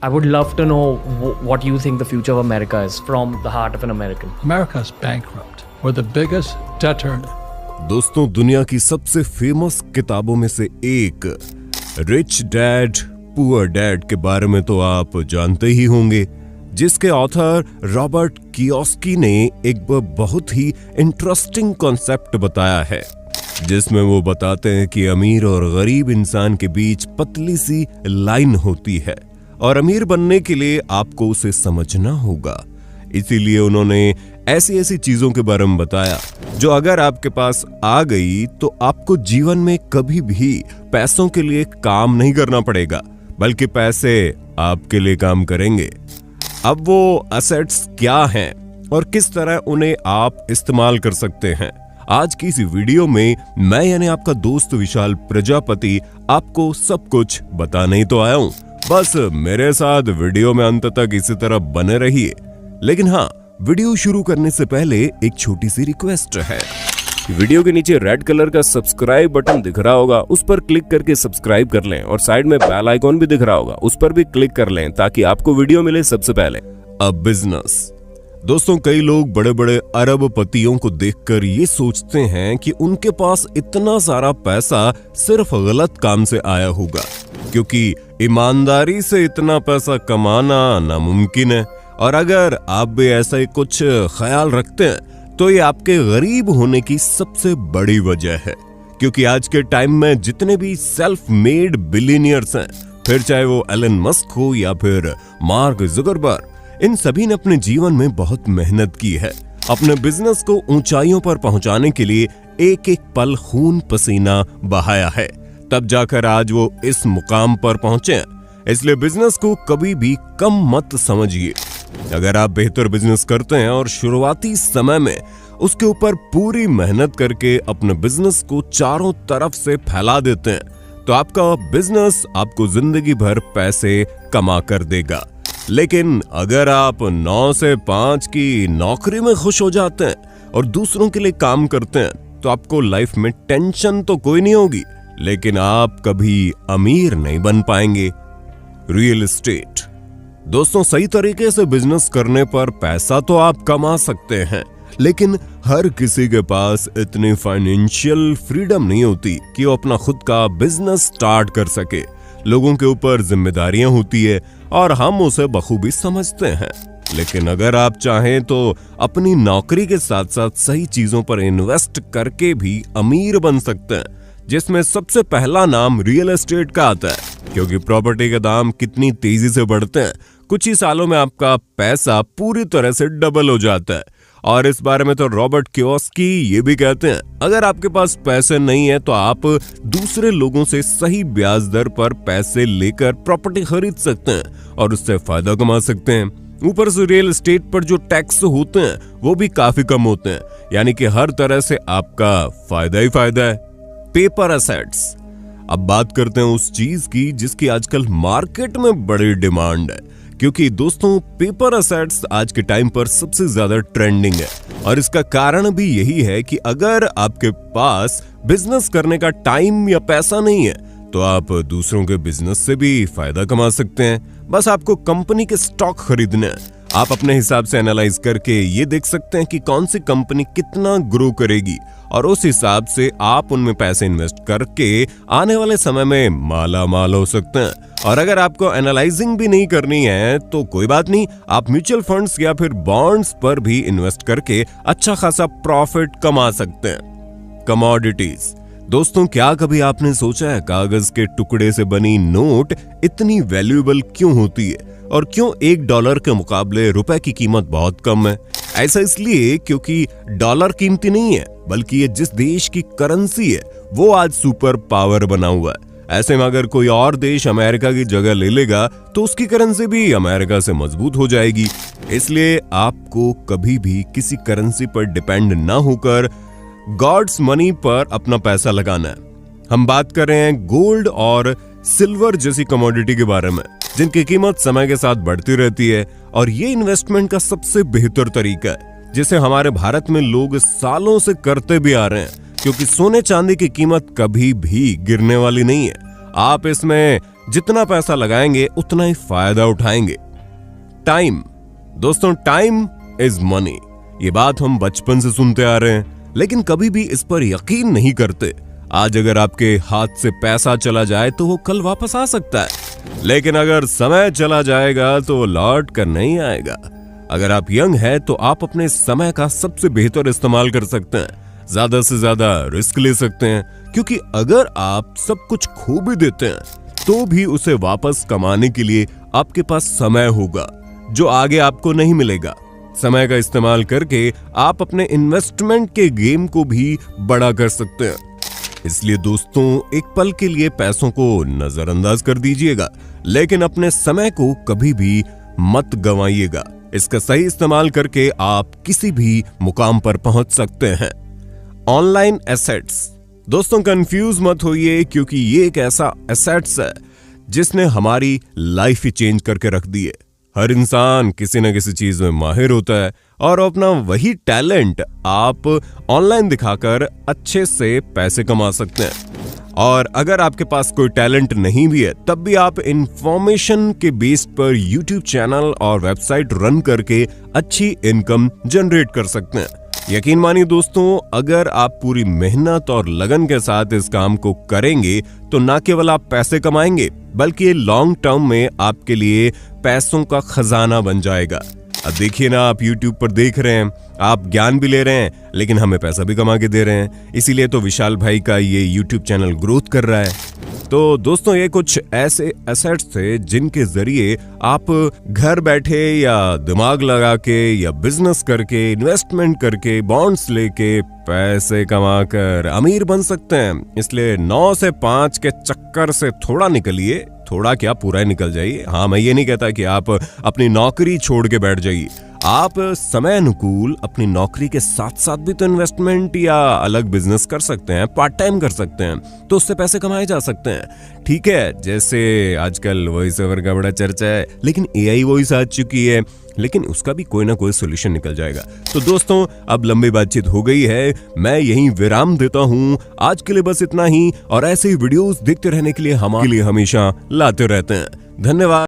I would love to know what you think the future of America is from the heart of an American. America's bankrupt. We're the biggest debtor. दोस्तों, दुनिया की सबसे famous किताबों में से एक rich dad poor dad के बारे में तो आप जानते ही होंगे, जिसके ऑथर रॉबर्ट कियोसाकी ने एक बहुत ही इंटरेस्टिंग कॉन्सेप्ट बताया है, जिसमें वो बताते हैं कि अमीर और गरीब इंसान के बीच पतली सी लाइन होती है और अमीर बनने के लिए आपको उसे समझना होगा। इसीलिए उन्होंने ऐसी ऐसी चीजों के बारे में बताया जो अगर आपके पास आ गई तो आपको जीवन में कभी भी पैसों के लिए काम नहीं करना पड़ेगा, बल्कि पैसे आपके लिए काम करेंगे। अब वो एसेट्स क्या हैं और किस तरह उन्हें आप इस्तेमाल कर सकते हैं, आज की इस वीडियो में मैं यानी आपका दोस्त विशाल प्रजापति आपको सब कुछ बताने ही तो आया हूं। बस मेरे साथ वीडियो में अंत तक इसी तरह बने रहिए। लेकिन हाँ, वीडियो शुरू करने से पहले एक छोटी सी रिक्वेस्ट है। वीडियो के नीचे रेड कलर का सब्सक्राइब बटन दिख रहा होगा, उस पर क्लिक करके सब्सक्राइब कर लें और साइड में बेल आइकॉन भी दिख रहा होगा, उस पर भी क्लिक कर लें ताकि आपको वीडियो मिले सबसे पहले। अब बिजनेस। दोस्तों, कई लोग बड़े बड़े अरबपतियों को देखकर ये सोचते हैं कि उनके पास इतना सारा पैसा सिर्फ गलत काम से आया होगा, क्योंकि ईमानदारी से इतना पैसा कमाना नामुमकिन है। और अगर आप भी ऐसा ही कुछ ख्याल रखते हैं तो ये आपके गरीब होने की सबसे बड़ी वजह है, क्योंकि आज के टाइम में जितने भी सेल्फ मेड बिलियनियर्स हैं, फिर चाहे वो एलन मस्क हो या फिर मार्क जुकरबर्ग, इन सभी ने अपने जीवन में बहुत मेहनत की है। अपने बिजनेस को ऊंचाइयों पर पहुंचाने के लिए एक एक पल खून पसीना बहाया है, तब जाकर आज वो इस मुकाम पर पहुंचे हैं। इसलिए बिजनेस को कभी भी कम मत समझिए। अगर आप बेहतर बिजनेस करते हैं और शुरुआती समय में उसके ऊपर पूरी मेहनत करके अपने बिजनेस को चारों तरफ से फैला देते हैं, तो आपका बिजनेस आपको जिंदगी भर पैसे कमा कर देगा। लेकिन अगर आप 9 से 5 की नौकरी में खुश हो जाते हैं और दूसरों के लिए काम करते हैं, तो आपको लाइफ में टेंशन तो कोई नहीं होगी, लेकिन आप कभी अमीर नहीं बन पाएंगे। Real estate. दोस्तों, सही तरीके से बिजनेस करने पर पैसा तो आप कमा सकते हैं, लेकिन हर किसी के पास इतनी फाइनेंशियल फ्रीडम नहीं होती कि वो अपना खुद का बिजनेस स्टार्ट कर सके। लोगों के ऊपर जिम्मेदारियां होती है और हम उसे बखूबी समझते हैं। लेकिन अगर आप चाहें तो अपनी नौकरी के साथ साथ सही चीजों पर इन्वेस्ट करके भी अमीर बन सकते हैं, जिसमें सबसे पहला नाम रियल एस्टेट का आता है, क्योंकि प्रॉपर्टी के दाम कितनी तेजी से बढ़ते हैं। कुछ ही सालों में आपका पैसा पूरी तरह से डबल हो जाता है। और इस बारे में तो रॉबर्ट कियोसाकी ये भी कहते हैं, अगर आपके पास पैसे नहीं है तो आप दूसरे लोगों से सही ब्याज दर पर पैसे लेकर प्रॉपर्टी खरीद सकते हैं और उससे फायदा कमा सकते हैं। ऊपर से रियल एस्टेट पर जो टैक्स होते हैं वो भी काफी कम होते हैं, यानी कि हर तरह से आपका फायदा ही फायदा है। Paper assets. अब बात करते हैं उस चीज की जिसकी आजकल मार्केट में बड़ी डिमांड है, क्योंकि दोस्तों पेपर एसेट्स आज के टाइम पर सबसे ज्यादा ट्रेंडिंग है। और इसका कारण भी यही है कि अगर आपके पास बिजनेस करने का टाइम या पैसा नहीं है तो आप दूसरों के बिजनेस से भी फायदा कमा सकते हैं। बस आपको कंपनी के स्टॉक खरीदने हैं। आप अपने हिसाब से एनालाइज करके ये देख सकते हैं कि कौन सी कंपनी कितना ग्रो करेगी और उस हिसाब से आप उनमें पैसे इन्वेस्ट करके आने वाले समय में माला माल हो सकते हैं। और अगर आपको एनालाइजिंग भी नहीं करनी है तो कोई बात नहीं, आप म्यूचुअल फंड्स या फिर बॉन्ड्स पर भी इन्वेस्ट करके अच्छा खासा प्रॉफिट कमा सकते हैं। कमोडिटीज। दोस्तों, क्या कभी आपने सोचा है कागज के टुकड़े से बनी नोट इतनी वैल्यूएबल क्यों होती है और क्यों $1 के मुकाबले रुपए की कीमत बहुत कम है? ऐसा इसलिए क्योंकि डॉलर कीमती नहीं है, बल्कि ये जिस देश की करेंसी है वो आज सुपर पावर बना हुआ है। ऐसे में अगर कोई और देश अमेरिका की जगह ले लेगा तो उसकी करेंसी भी अमेरिका से मजबूत हो जाएगी। इसलिए आपको कभी भी किसी करेंसी पर डिपेंड ना होकर गॉड्स मनी पर अपना पैसा लगाना है। हम बात कर रहे हैं गोल्ड और सिल्वर जैसी कमोडिटी के बारे में, जिनकी कीमत समय के साथ बढ़ती रहती है और ये इन्वेस्टमेंट का सबसे बेहतर तरीका है, जिसे हमारे भारत में लोग सालों से करते भी आ रहे हैं, क्योंकि सोने चांदी की कीमत कभी भी गिरने वाली नहीं है। आप इसमें जितना पैसा लगाएंगे उतना ही फायदा उठाएंगे। टाइम, दोस्तों टाइम इज मनी, ये बात हम बचपन से सुनते आ रहे हैं, लेकिन कभी भी इस पर यकीन नहीं करते। आज अगर आपके हाथ से पैसा चला जाए तो वो कल वापस आ सकता है, लेकिन अगर समय चला जाएगा तो लौट कर नहीं आएगा। अगर आप यंग हैं तो आप अपने समय का सबसे बेहतर इस्तेमाल कर सकते हैं, ज्यादा से ज्यादा रिस्क ले सकते हैं, क्योंकि अगर आप सब कुछ खो भी देते हैं तो भी उसे वापस कमाने के लिए आपके पास समय होगा जो आगे आपको नहीं मिलेगा। समय का इस्तेमाल करके आप अपने इन्वेस्टमेंट के गेम को भी बड़ा कर सकते हैं। इसलिए दोस्तों, एक पल के लिए पैसों को नजरअंदाज कर दीजिएगा, लेकिन अपने समय को कभी भी मत गंवाइएगा। इसका सही इस्तेमाल करके आप किसी भी मुकाम पर पहुंच सकते हैं। ऑनलाइन एसेट्स, दोस्तों कंफ्यूज मत होइए, क्योंकि ये एक ऐसा एसेट्स है जिसने हमारी लाइफ ही चेंज करके रख दी है। हर इंसान किसी न किसी चीज में माहिर होता है और अपना वही टैलेंट आप ऑनलाइन दिखाकर अच्छे से पैसे कमा सकते हैं। और अगर आपके पास कोई टैलेंट नहीं भी है तब भी आप इंफॉर्मेशन के बेस पर यूट्यूब चैनल और वेबसाइट रन करके अच्छी इनकम जनरेट कर सकते हैं। यकीन मानिए दोस्तों, अगर आप पूरी मेहनत और लगन के साथ इस काम को करेंगे तो न केवल आप पैसे कमाएंगे, बल्कि ये लॉन्ग टर्म में आपके लिए पैसों का खजाना बन जाएगा। अब देखिए ना, आप YouTube पर देख रहे हैं, आप ज्ञान भी ले रहे हैं, लेकिन हमें पैसा भी कमा के दे रहे हैं। इसीलिए तो विशाल भाई का ये YouTube चैनल ग्रोथ कर रहा है। तो दोस्तों, ये कुछ ऐसे एसेट्स थे जिनके जरिए आप घर बैठे या दिमाग लगा के या बिजनेस करके, इन्वेस्टमेंट करके, बॉन्ड्स लेके पैसे कमाकर अमीर बन सकते हैं। इसलिए 9 से 5 के चक्कर से थोड़ा निकलिए, थोड़ा क्या पूरा ही निकल जाइए। हाँ, मैं ये नहीं कहता कि आप अपनी नौकरी छोड़ के बैठ जाइए। आप समय अनुकूल अपनी नौकरी के साथ साथ भी तो इन्वेस्टमेंट या अलग बिजनेस कर सकते हैं, पार्ट टाइम कर सकते हैं, तो उससे पैसे कमाए जा सकते हैं। ठीक है, जैसे आजकल वॉइस ओवर का बड़ा चर्चा है, लेकिन AI वॉइस आ चुकी है, लेकिन उसका भी कोई ना कोई सोल्यूशन निकल जाएगा। तो दोस्तों, अब लंबी बातचीत हो गई है, मैं यहीं विराम देता हूं। आज के लिए बस इतना ही, और ऐसे ही वीडियोस देखते रहने के लिए हमारे लिए हमेशा लाते रहते हैं। धन्यवाद।